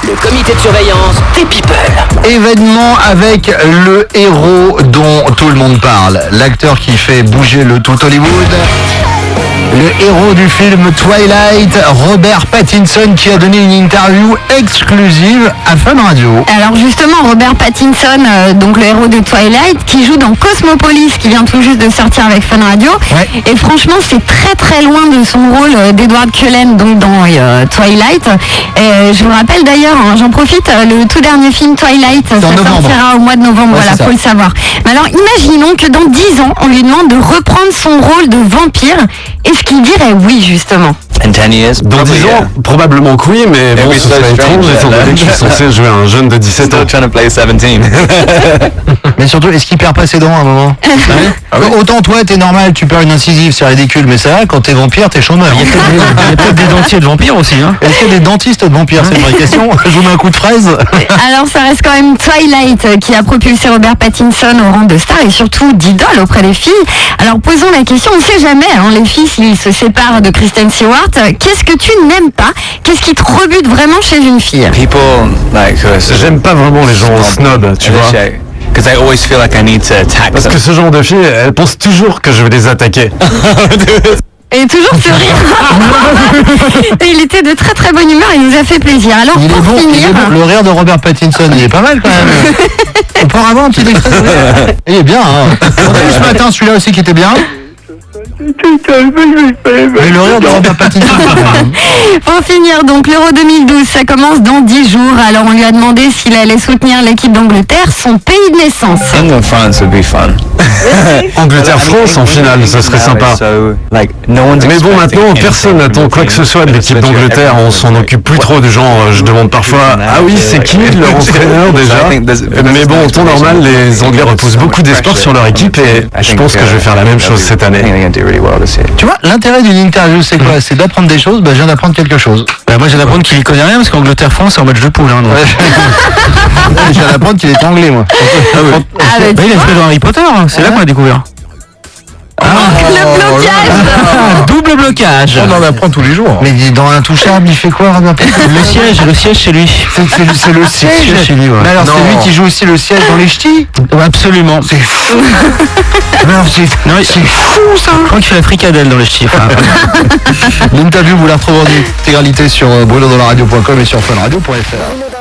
Le comité de surveillance des people. Événement avec le héros dont tout le monde parle. L'acteur qui fait bouger le tout Hollywood. Le héros du film Twilight, Robert Pattinson, qui a donné une interview exclusive à Fun Radio. Alors justement, Robert Pattinson, donc le héros de Twilight, qui joue dans Cosmopolis, qui vient tout juste de sortir avec Fun Radio. Ouais. Et franchement, c'est très très loin de son rôle d'Edward Cullen, donc dans Twilight. Et je vous rappelle d'ailleurs, hein, j'en profite, le tout dernier film Twilight, ça sortira au mois de novembre, Ouais, voilà, faut le savoir. Mais alors imaginons que dans 10 ans, on lui demande de reprendre son rôle de vampire. Est-ce qu'il dirait oui, justement? Dans 10 ans, probablement que oui, mais bon, ce serait étrange étant donné que je suis censé jouer un jeune de 17 ans. Mais surtout, est-ce qu'il perd pas ses dents à un moment? Autant toi, t'es normal, tu perds une incisive, c'est ridicule, mais c'est vrai, quand t'es vampire, t'es chômeur. Il y a peut-être des dentiers de vampires aussi, hein. Est-ce qu'il y a des dentistes de vampires? C'est une vraie question. Je vous mets un coup de fraise. Alors ça reste quand même Twilight qui a propulsé Robert Pattinson au rang de star et surtout d'idole auprès des filles. Alors posons la question, on ne sait jamais, hein, les filles s'ils se séparent de Kristen Stewart, qu'est-ce que tu n'aimes pas? Qu'est-ce qui te rebute vraiment chez une fille? J'aime pas vraiment les gens snob, tu vois. Parce que ce genre de filles, elles pensent toujours que je vais les attaquer. Et toujours ce rire. Et il était de très très bonne humeur, il nous a fait plaisir. Alors Il est pour bon, finir... Le rire de Robert Pattinson, il est pas mal quand même. On peut avoir un petit extrait de rire. Il est bien, hein. On a vu ce matin celui-là aussi qui était bien. Mais le rire de Robert Pattinson. Pour finir, donc l'Euro 2012, ça commence dans 10 jours. Alors on lui a demandé s'il allait soutenir l'équipe d'Angleterre, son pays de naissance. Angleterre-France en finale, ce serait sympa. Mais bon, maintenant, personne n'attend quoi que ce soit de l'équipe d'Angleterre. On s'en occupe plus trop du genre, je demande parfois, ah oui, c'est qui leur entraîneur déjà? Mais bon, en temps normal, les Anglais reposent beaucoup d'espoir sur leur équipe et je pense que je vais faire la même chose cette année. Tu vois, l'intérêt d'une interview, c'est quoi? C'est d'apprendre des choses. Bah, je viens d'apprendre quelque chose. Moi, je viens d'apprendre qu'il y connaît rien parce qu'Angleterre-France, c'est en match de poule. Hein, donc. Je viens d'apprendre qu'il est anglais, moi. Il a fait dans Harry Potter, hein. C'est là qu'on a découvert. Le blocage. Double blocage. On en apprend tous les jours. Mais dans Intouchable, il fait quoi, Robert Pattinson? Le siège chez lui. C'est le siège chez lui, ouais. Mais alors, c'est lui qui joue aussi le siège dans les ch'tis? Absolument. C'est fou. C'est fou, ça. Je crois qu'il fait la fricadelle dans les chiffres. L'interview, vous la retrouvez en intégralité sur brûlondolaradio.com et sur funradio.fr.